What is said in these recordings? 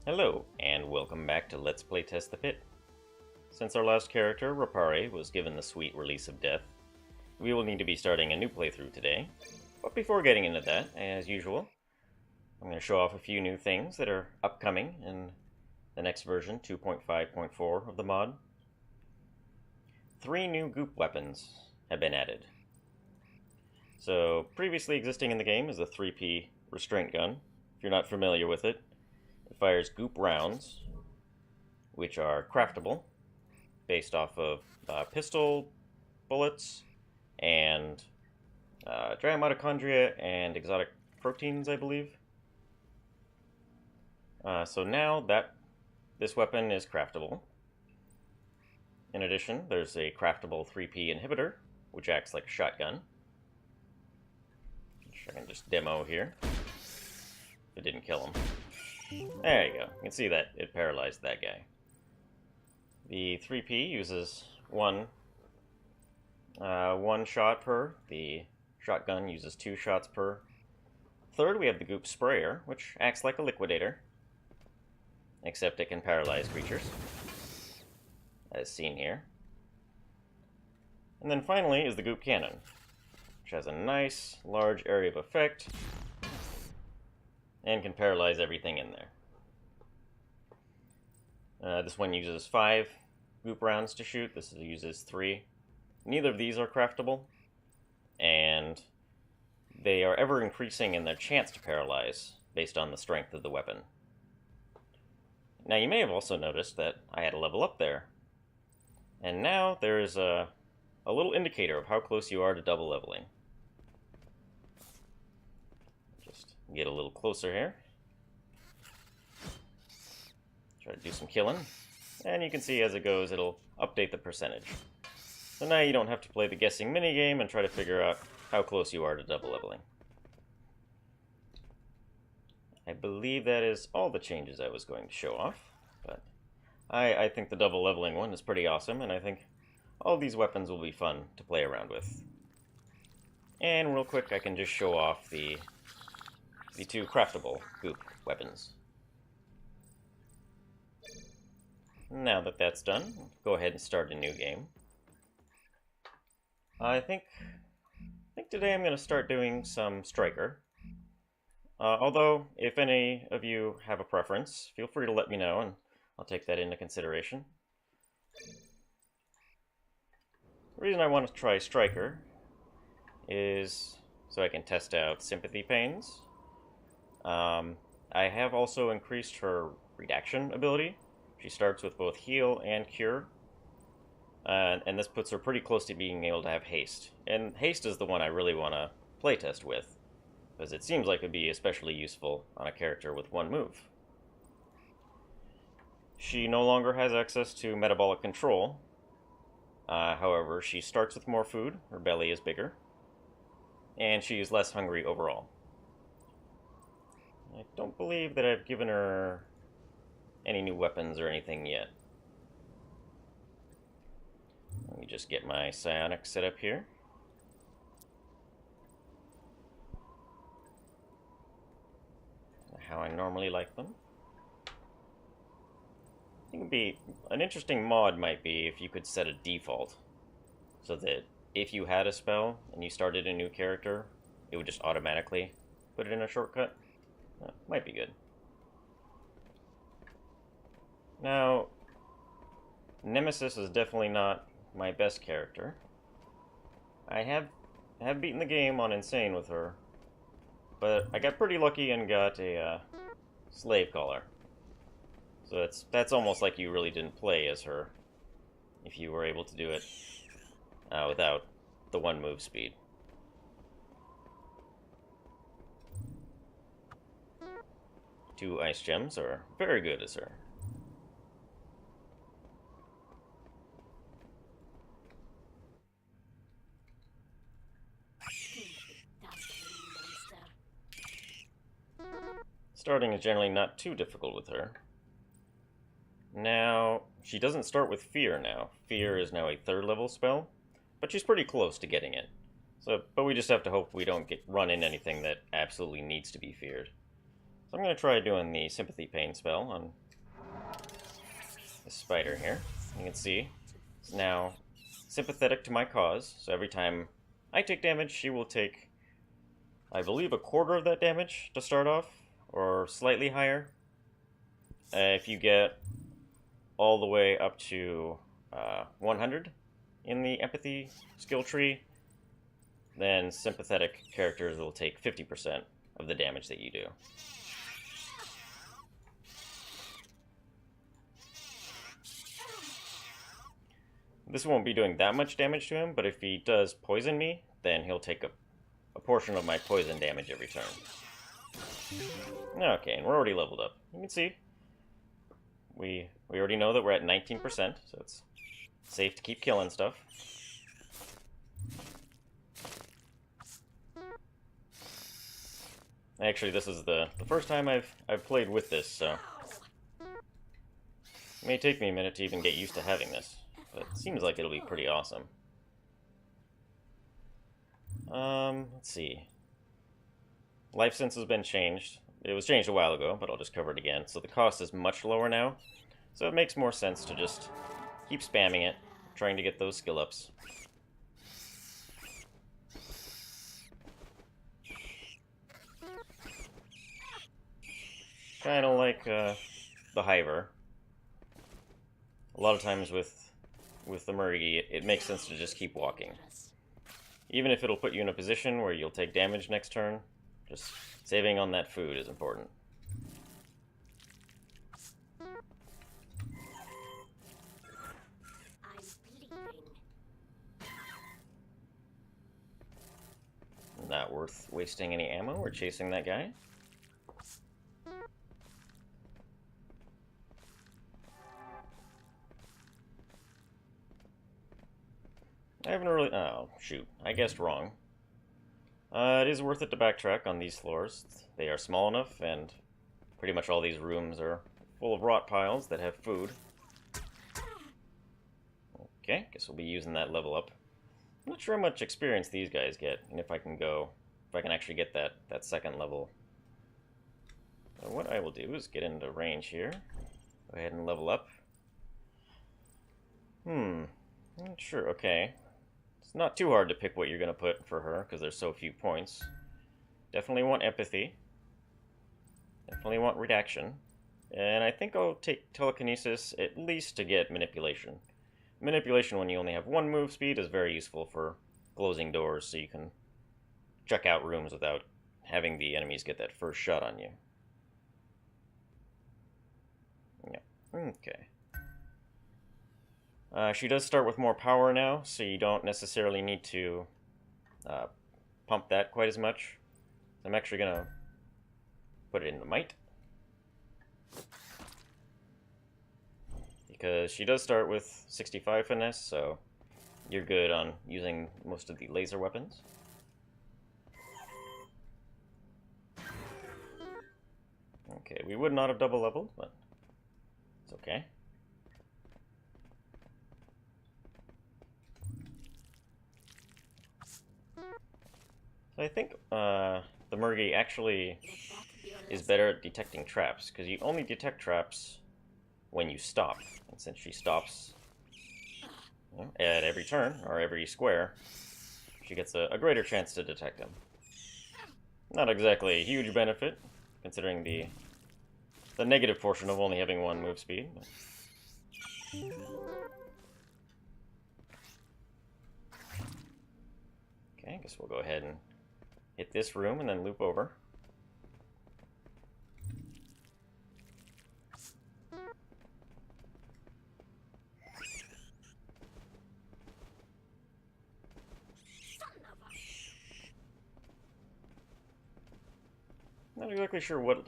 Hello, and welcome back to Let's Play Test the Pit. Since our last character, Rapari, was given the sweet release of death, we will need to be starting a new playthrough today. But before getting into that, as usual, I'm going to show off a few new things that are upcoming in the next version, 2.5.4 of the mod. 3 new goop weapons have been added. So, previously existing in the game is the 3P restraint gun. If you're not familiar with it, it fires goop rounds, which are craftable, based off of pistol bullets and dry mitochondria and exotic proteins, I believe. So now that this weapon is craftable. In addition, there's a craftable 3P inhibitor, which acts like a shotgun. Which I can just demo here. It didn't kill him. There you go. You can see that it paralyzed that guy. The 3P uses one shot per. The shotgun uses 2 shots per. Third, we have the goop sprayer, which acts like a liquidator, except it can paralyze creatures, as seen here. And then finally is the goop cannon, which has a nice large area of effect and can paralyze everything in there. This one uses 5 goop rounds to shoot. This uses 3. Neither of these are craftable, and they are ever increasing in their chance to paralyze based on the strength of the weapon. Now you may have also noticed that I had a level up there, and now there is a little indicator of how close you are to double leveling. Just get a little closer here. Try to do some killing. And you can see as it goes, it'll update the percentage. So now you don't have to play the guessing minigame and try to figure out how close you are to double leveling. I believe that is all the changes I was going to show off. But I think the double leveling one is pretty awesome, and I think all these weapons will be fun to play around with. And real quick, I can just show off the 2 craftable goop weapons. Now that that's done, go ahead and start a new game. I think today I'm going to start doing some Striker. Although, if any of you have a preference, feel free to let me know, and I'll take that into consideration. The reason I want to try Striker is so I can test out Sympathy Pains. I have also increased her redaction ability. She starts with both heal and cure, and this puts her pretty close to being able to have haste. And haste is the one I really want to playtest with, because it seems like it would be especially useful on a character with 1 move. She no longer has access to metabolic control. However, she starts with more food, her belly is bigger, and she is less hungry overall. I don't believe that I've given her any new weapons or anything yet. Let me just get my psionics set up here. How I normally like them. I think it'd be an interesting mod might be if you could set a default, so that if you had a spell and you started a new character, it would just automatically put it in a shortcut. Might be good. Now, Nemesis is definitely not my best character. I have beaten the game on Insane with her, but I got pretty lucky and got a slave collar. So that's almost like you really didn't play as her, if you were able to do it without the 1 move speed. Two ice gems are very good as her. Starting is generally not too difficult with her. Now, she doesn't start with Fear now. Fear is now a 3rd level spell, but she's pretty close to getting it. But we just have to hope we don't run into anything that absolutely needs to be feared. So I'm going to try doing the sympathy pain spell on this spider here. You can see it's now sympathetic to my cause, so every time I take damage, she will take, I believe, a quarter of that damage to start off, or slightly higher. If you get all the way up to 100 in the empathy skill tree, then sympathetic characters will take 50% of the damage that you do. This won't be doing that much damage to him, but if he does poison me, then he'll take a portion of my poison damage every turn. Okay, and we're already leveled up. You can see, we already know that we're at 19%, so it's safe to keep killing stuff. Actually, this is the first time I've played with this, so it may take me a minute to even get used to having this, but it seems like it'll be pretty awesome. Let's see. Life sense has been changed. It was changed a while ago, but I'll just cover it again. So the cost is much lower now, so it makes more sense to just keep spamming it, trying to get those skill ups. Kind of like the Hiver. A lot of times with the Murgy, it makes sense to just keep walking. Even if it'll put you in a position where you'll take damage next turn, just saving on that food is important. Not worth wasting any ammo or chasing that guy. I haven't really... Oh, shoot. I guessed wrong. It is worth it to backtrack on these floors. They are small enough, and pretty much all these rooms are full of rot piles that have food. Okay, guess we'll be using that level up. I'm not sure how much experience these guys get, and if I can actually get that second level. So what I will do is get into range here. Go ahead and level up. I'm not sure, okay. It's not too hard to pick what you're going to put for her, because there's so few points. Definitely want empathy. Definitely want redaction. And I think I'll take telekinesis at least to get manipulation. Manipulation, when you only have one move speed, is very useful for closing doors, so you can check out rooms without having the enemies get that first shot on you. Yeah, okay. She does start with more power now, so you don't necessarily need to pump that quite as much. I'm actually going to put it into might. Because she does start with 65 finesse, so you're good on using most of the laser weapons. Okay, we would not have double leveled, but it's okay. So I think the Murgy actually is better at detecting traps, because you only detect traps when you stop. And since she stops at every turn, or every square, she gets a greater chance to detect them. Not exactly a huge benefit, considering the negative portion of only having one move speed. But... Okay, I guess we'll go ahead and hit this room and then loop over. Not exactly sure what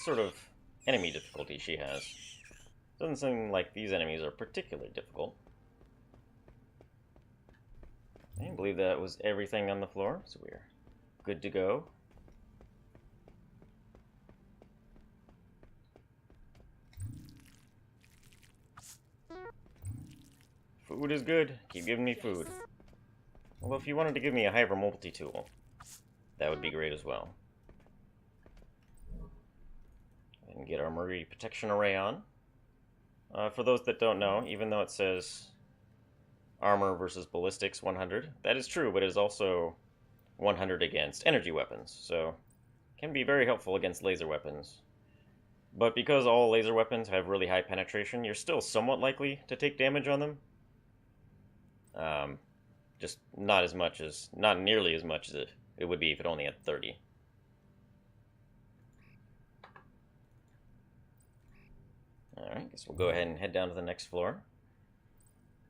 sort of enemy difficulty she has. Doesn't seem like these enemies are particularly difficult. I believe that was everything on the floor, so we're good to go. Food is good. Keep giving me food. Although if you wanted to give me a hyper multi-tool, that would be great as well. And get our Murray protection array on. For those that don't know, even though it says armor versus ballistics 100, that is true, but it is also 100 against energy weapons, so can be very helpful against laser weapons. But because all laser weapons have really high penetration, you're still somewhat likely to take damage on them. Just not nearly as much as it would be if it only had 30. Alright, guess we'll go ahead and head down to the next floor.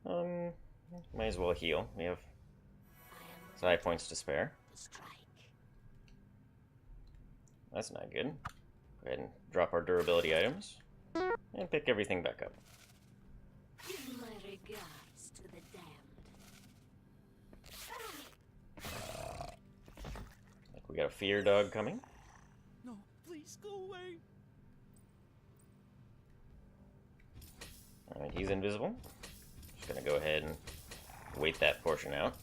Might as well heal. We have side points to spare. That's not good. Go ahead and drop our durability items. And pick everything back up. Give my regards to the damned. Like we got a fear dog coming. No, please go away. Alright, he's invisible. Just gonna go ahead and wait that portion out.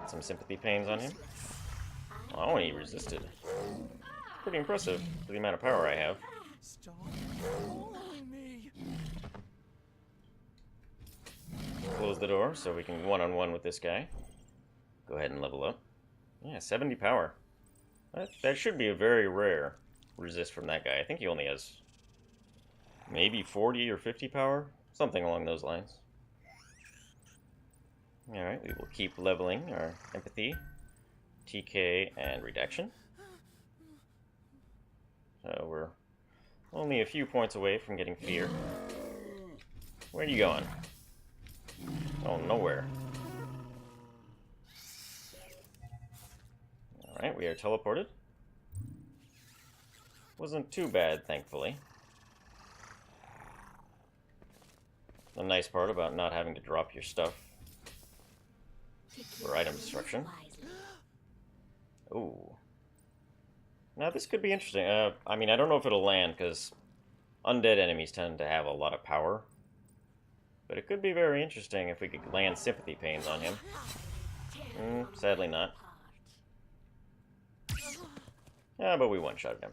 Some sympathy pains on him. Oh, and he resisted. Pretty impressive for the amount of power I have. Stop following me. Close the door so we can one-on-one with this guy. Go ahead and level up. Yeah, 70 power. That should be a very rare resist from that guy. I think he only has maybe 40 or 50 power. Something along those lines. Alright, we will keep leveling our empathy, TK, and redaction. So we're only a few points away from getting fear. Where are you going? Oh, nowhere. Alright, we are teleported. Wasn't too bad, thankfully. The nice part about not having to drop your stuff for item destruction. Ooh. Now this could be interesting. I mean, I don't know if it'll land, because undead enemies tend to have a lot of power. But it could be very interesting if we could land sympathy pains on him. Sadly not. Yeah, but we one-shot him.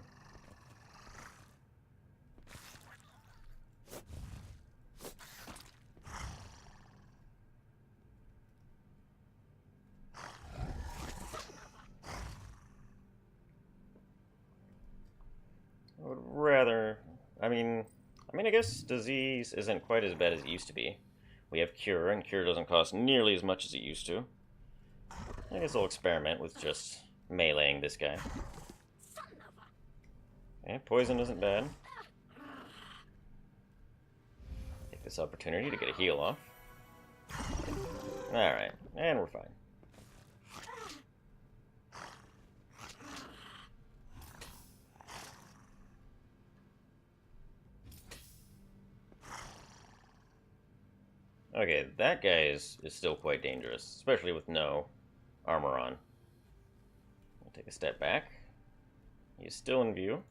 I would rather... I guess disease isn't quite as bad as it used to be. We have cure, and cure doesn't cost nearly as much as it used to. I guess I'll experiment with just meleeing this guy. Okay, poison isn't bad. Take this opportunity to get a heal off. Alright, and we're fine. Okay, that guy is still quite dangerous, especially with no armor on. I'll take a step back. He's still in view.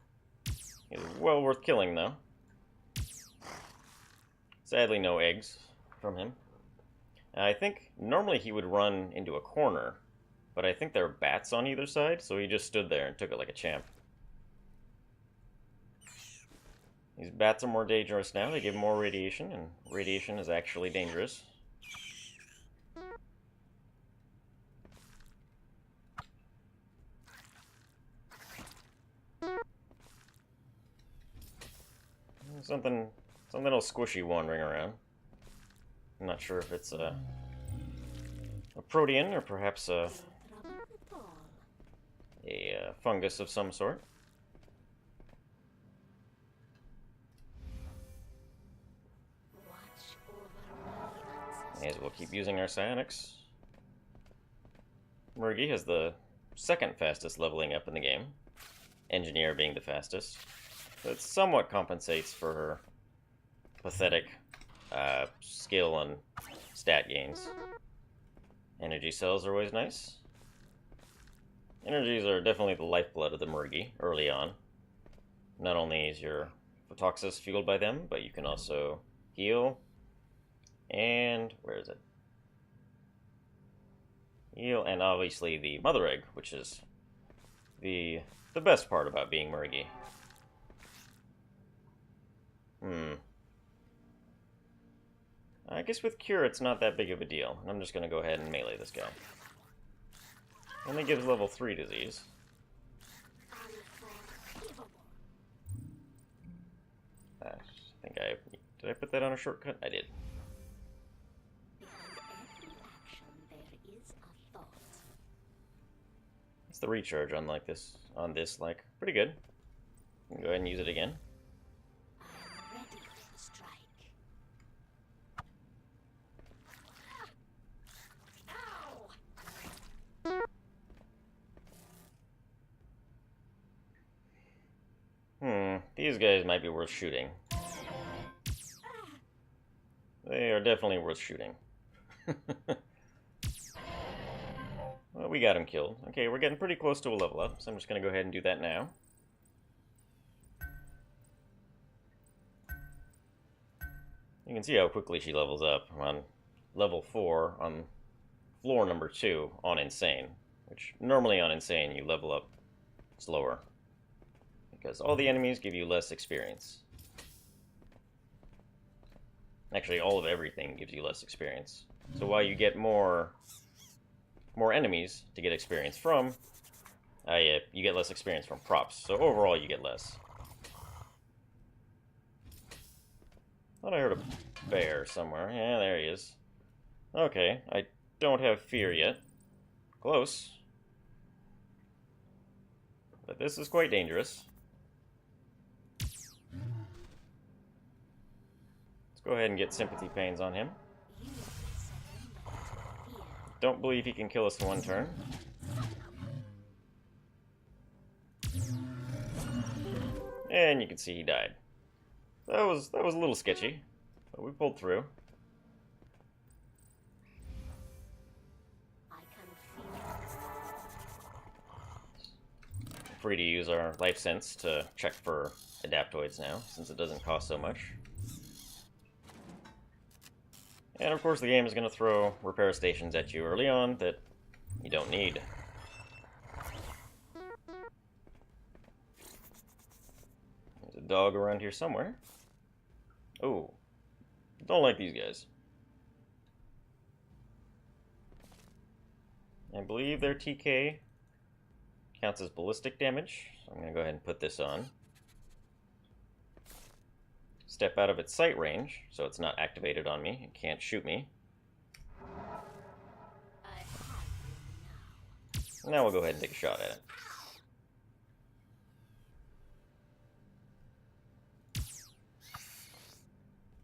He's well worth killing, though. Sadly, no eggs from him. I think normally he would run into a corner, but I think there are bats on either side, so he just stood there and took it like a champ. These bats are more dangerous now. They give more radiation, and radiation is actually dangerous. Something little squishy wandering around. I'm not sure if it's a protean or perhaps a fungus of some sort. May as well keep using our psionics. Murgy has the second fastest leveling up in the game. Engineer being the fastest. So it somewhat compensates for her pathetic skill and stat gains. Energy cells are always nice. Energies are definitely the lifeblood of the Murgy early on. Not only is your Photoxis fueled by them, but you can also heal. And where is it? Heal, and obviously the Mother Egg, which is the best part about being Murgy. I guess with Cure it's not that big of a deal. I'm just gonna go ahead and melee this guy. Only gives level 3 disease. I think did I put that on a shortcut? I did. It's the recharge on this like pretty good. Go ahead and use it again. These guys might be worth shooting. They are definitely worth shooting. Well, we got him killed. Okay, we're getting pretty close to a level up, so I'm just going to go ahead and do that now. You can see how quickly she levels up. I'm on level 4 on floor number 2 on Insane, which normally on Insane you level up slower, because all the enemies give you less experience. Actually, all of everything gives you less experience. So while you get more enemies to get experience from, you get less experience from props. So overall, you get less. Thought I heard a bear somewhere. Yeah, there he is. Okay, I don't have fear yet. Close. But this is quite dangerous. Go ahead and get sympathy pains on him. Don't believe he can kill us in one turn. And you can see he died. That was a little sketchy, but we pulled through. Free to use our life sense to check for adaptoids now, since it doesn't cost so much. And of course the game is going to throw repair stations at you early on that you don't need. There's a dog around here somewhere. Oh, don't like these guys. I believe their TK counts as ballistic damage, so I'm going to go ahead and put this on. Step out of its sight range, so it's not activated on me. It can't shoot me. Now we'll go ahead and take a shot at it.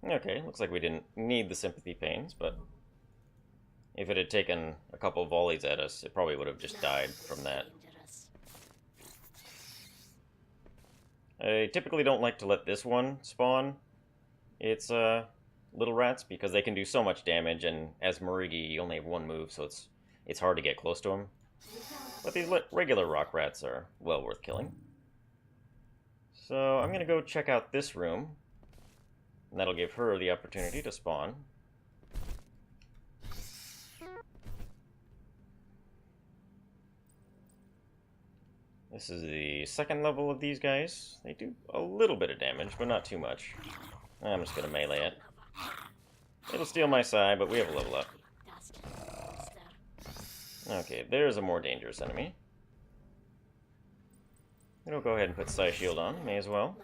Okay, looks like we didn't need the sympathy pains, but if it had taken a couple of volleys at us, it probably would have just died from that. I typically don't like to let this one spawn its little rats, because they can do so much damage, and as Marigi, you only have one move, so it's hard to get close to them. But these regular rock rats are well worth killing. So I'm going to go check out this room, and that'll give her the opportunity to spawn. This is the second level of these guys. They do a little bit of damage, but not too much. I'm just going to melee it. It'll steal my side, but we have a level up. Okay, there's a more dangerous enemy. We'll go ahead and put Psy Shield on, may as well.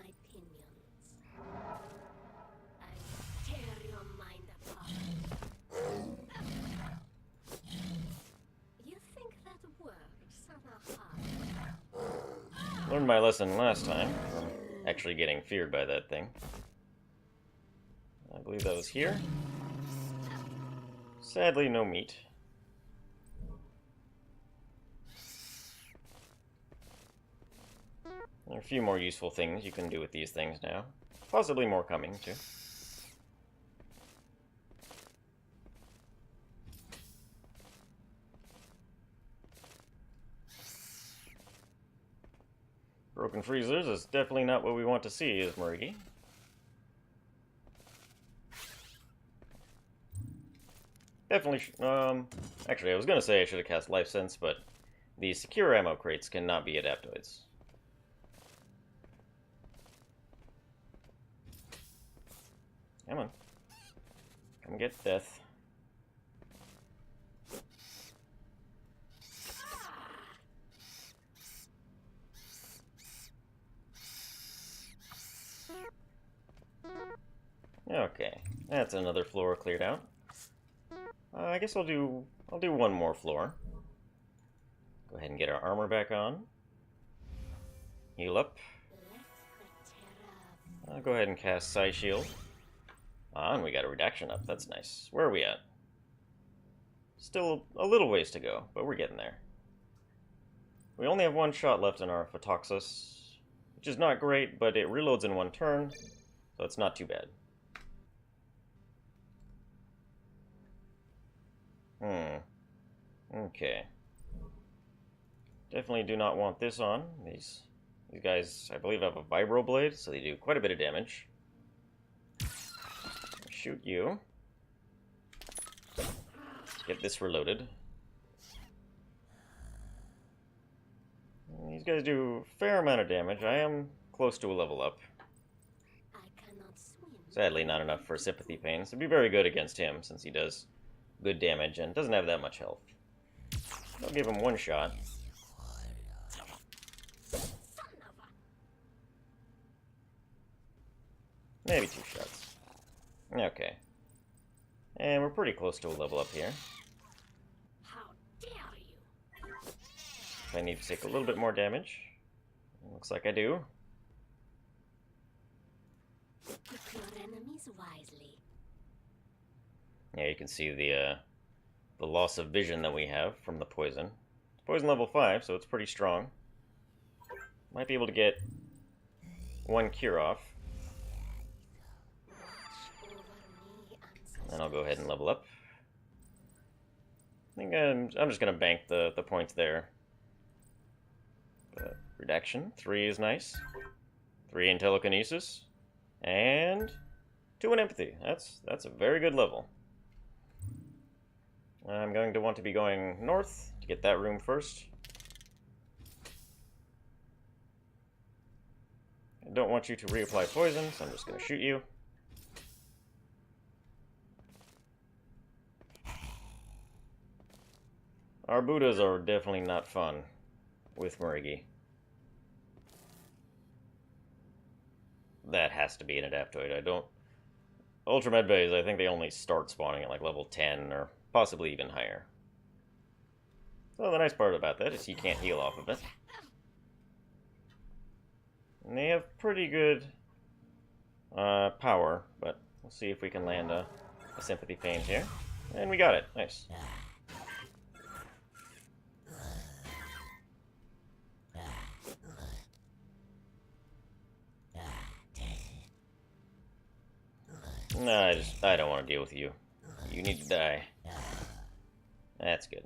Learned my lesson last time from actually getting feared by that thing. I believe that was here. Sadly, no meat. There are a few more useful things you can do with these things now. Possibly more coming, too. Broken freezers is definitely not what we want to see as Marigi. Definitely, actually, I was going to say I should have cast Life Sense, but the secure ammo crates cannot be adaptoids. Come on. Come get death. Okay, that's another floor cleared out. I guess I'll do one more floor. Go ahead and get our armor back on. Heal up. I'll go ahead and cast Psy Shield. Ah, and we got a redaction up. That's nice. Where are we at? Still a little ways to go, but we're getting there. We only have one shot left in our Photoxis, which is not great, but it reloads in one turn, so it's not too bad. Okay. Definitely do not want this on. These guys, I believe, have a vibroblade, so they do quite a bit of damage. Shoot you. Get this reloaded. These guys do a fair amount of damage. I am close to a level up. I cannot swim. Sadly, not enough for sympathy pains. It'd be very good against him, since he does good damage and doesn't have that much health. I'll give him one shot. Maybe 2 shots. Okay. And we're pretty close to a level up here. How dare you? I need to take a little bit more damage. Looks like I do. Pick your enemies wisely. Yeah, you can see the loss of vision that we have from the poison. It's poison level 5, so it's pretty strong. Might be able to get 1 cure off. Then I'll go ahead and level up. I think I'm just going to bank the points there. Redaction, 3 is nice. 3 in telekinesis. And 2 in empathy. That's a very good level. I'm going to want to be going north to get that room first. I don't want you to reapply poison, so I'm just going to shoot you. Our Buddhas are definitely not fun with Murigi. That has to be an adaptoid. I don't... Ultramed Bays, I think they only start spawning at like level 10 or possibly even higher. So the nice part about that is he can't heal off of it. And they have pretty good power, but we'll see if we can land a sympathy pain here. And we got it. Nice. No, I don't want to deal with you. You need to die. That's good.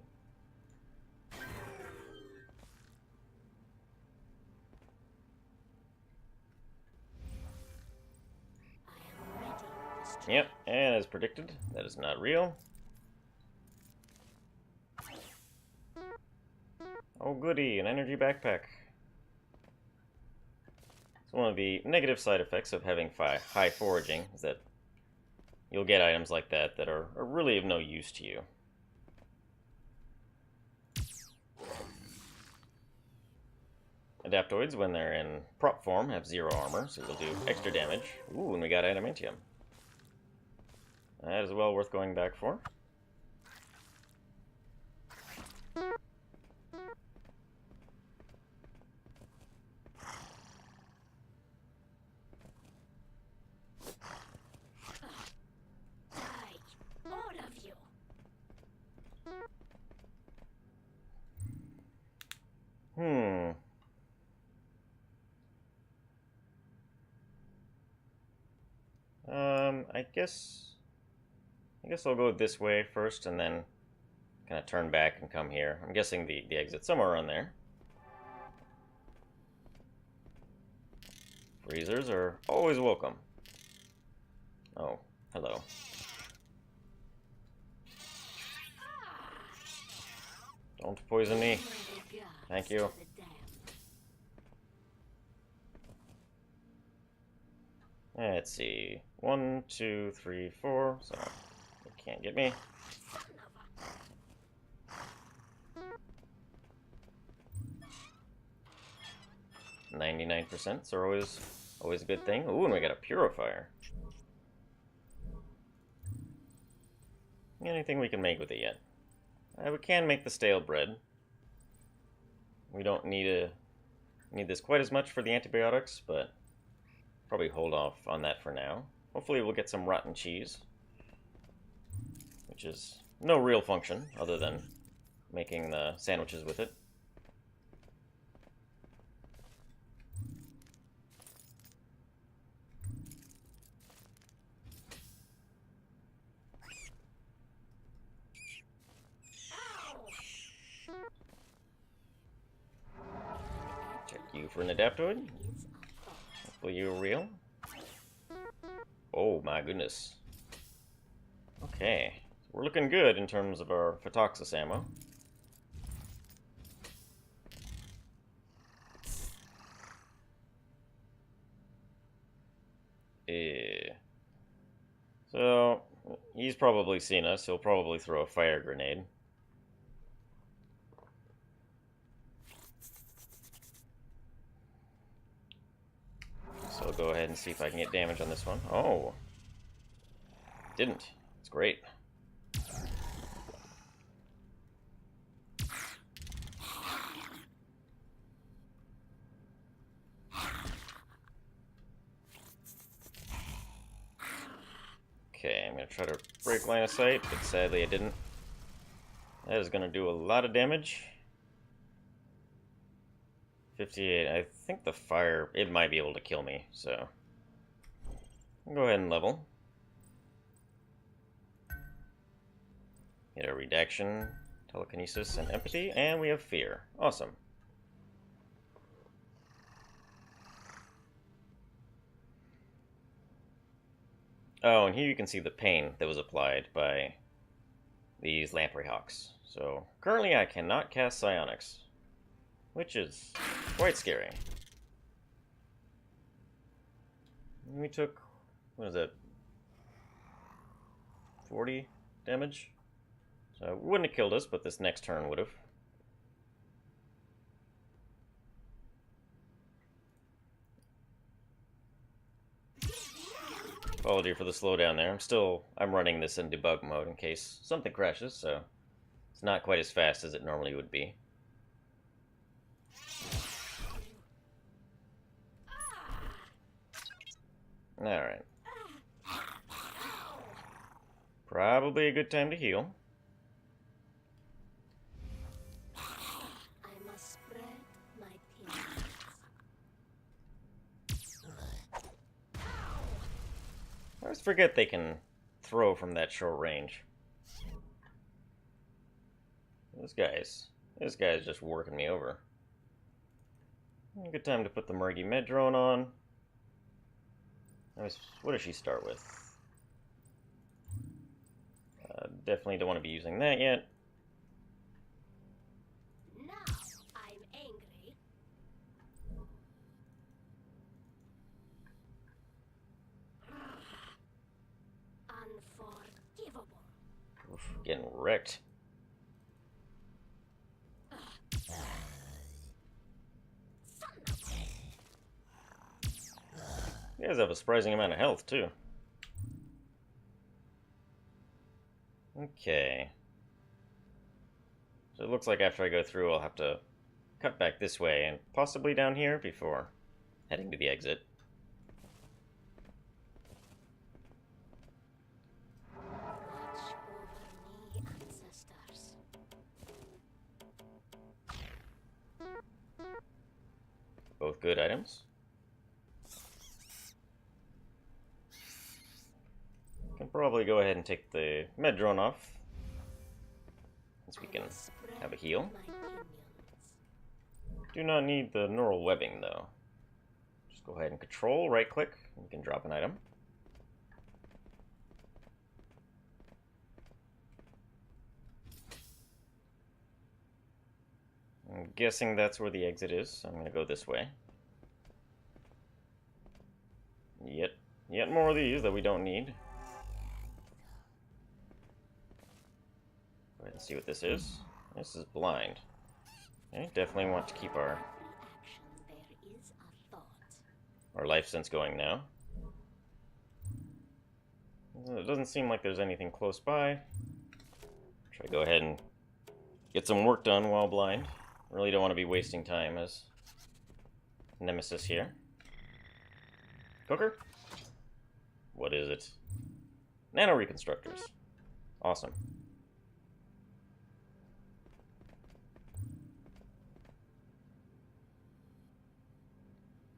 Yep, and as predicted, that is not real. Oh goody, an energy backpack. So one of the negative side effects of having high foraging is that you'll get items like that that are really of no use to you. Adaptoids, when they're in prop form, have 0 armor, so they'll do extra damage. Ooh, and we got adamantium. That is well worth going back for. I guess I'll go this way first and then kind of turn back and come here. I'm guessing the exit's somewhere around there. Freezers are always welcome. Oh, hello. Don't poison me. Thank you. Let's see. 1, 2, 3, 4. So they can't get me. 99% are always a good thing. Ooh, and we got a purifier. Anything we can make with it yet? We can make the stale bread. We don't need this quite as much for the antibiotics, but probably hold off on that for now. Hopefully we'll get some rotten cheese, which is no real function other than making the sandwiches with it. Check you for an adaptoid. Hopefully you're real. Oh my goodness. Okay, we're looking good in terms of our Photoxis ammo. So, he's probably seen us. He'll probably throw a fire grenade. So I'll go ahead and see if I can get damage on this one. Oh. Didn't. It's great. Okay, I'm going to try to break line of sight, but sadly I didn't. That is going to do a lot of damage. 58. I think the fire, it might be able to kill me, so I'll go ahead and level. Get a redaction, telekinesis, and empathy, and we have fear. Awesome. Oh, and here you can see the pain that was applied by these lamprey hawks. So currently I cannot cast psionics, which is quite scary. We took, what is it, 40 damage? So it wouldn't have killed us, but this next turn would have. Apology for the slowdown there. I'm running this in debug mode in case something crashes, so it's not quite as fast as it normally would be. Alright. Probably a good time to heal. I must spread my pinions. I always forget they can throw from that short range. This guy's just working me over. Good time to put the Murgy Med drone on. What does she start with? Definitely don't want to be using that yet. Now I'm angry. Unforgivable. Oof, getting wrecked. You guys have a surprising amount of health, too. Okay. So it looks like after I go through, I'll have to cut back this way and possibly down here before heading to the exit. Watch over me, ancestors. Both good items. Can probably go ahead and take the med drone off, since we can have a heal. Do not need the neural webbing though. Just go ahead and control, right click, and you can drop an item. I'm guessing that's where the exit is, so I'm going to go this way. Yet more of these that we don't need. Go ahead and see what this is. This is blind. Okay, definitely want to keep our life sense going now. It doesn't seem like there's anything close by. Try to go ahead and get some work done while blind. Really don't want to be wasting time as Nemesis here. Cooker? What is it? Nano reconstructors. Awesome.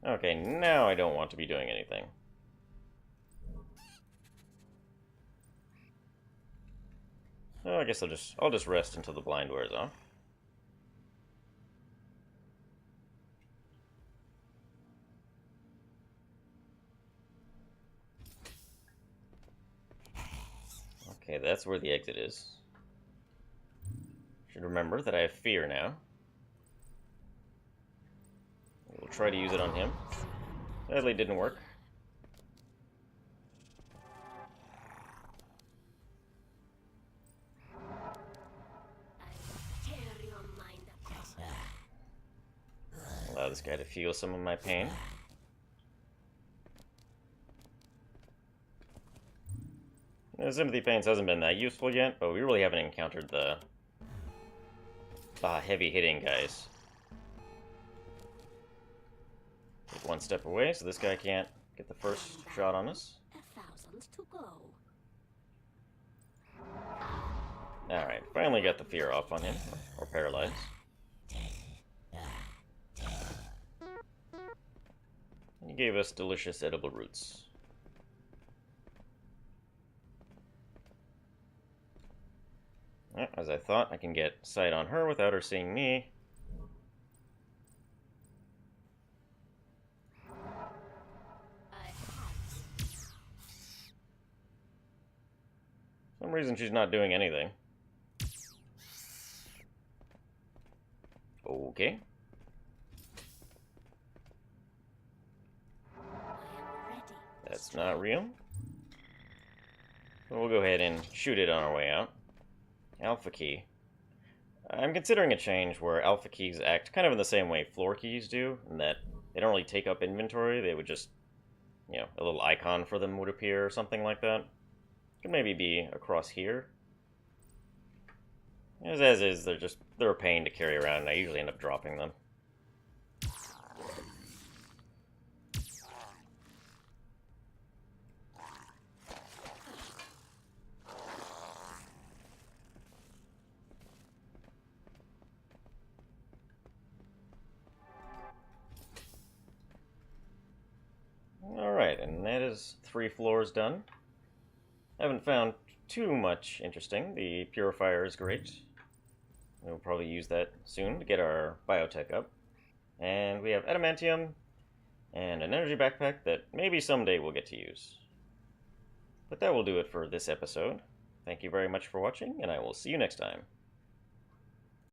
Okay, now I don't want to be doing anything. Oh, I guess I'll just rest until the blind wears off. Okay, that's where the exit is. Should remember that I have fear now. We'll try to use it on him. Sadly, it didn't work. Allow this guy to feel some of my pain. The sympathy pains hasn't been that useful yet, but we really haven't encountered the heavy hitting guys. Take one step away so this guy can't get the first shot on us. 1,000 to go. Alright, finally got the fear off on him, or paralyzed. He gave us delicious edible roots. As I thought, I can get sight on her without her seeing me. For some reason she's not doing anything. Okay. That's not real. So we'll go ahead and shoot it on our way out. Alpha key. I'm considering a change where alpha keys act kind of in the same way floor keys do, in that they don't really take up inventory, they would just, you know, a little icon for them would appear or something like that. Could maybe be across here. As is, they're a pain to carry around, and I usually end up dropping them. Alright, and that is 3 floors done. I haven't found too much interesting. The purifier is great. We'll probably use that soon to get our biotech up. And we have adamantium and an energy backpack that maybe someday we'll get to use. But that will do it for this episode. Thank you very much for watching, and I will see you next time.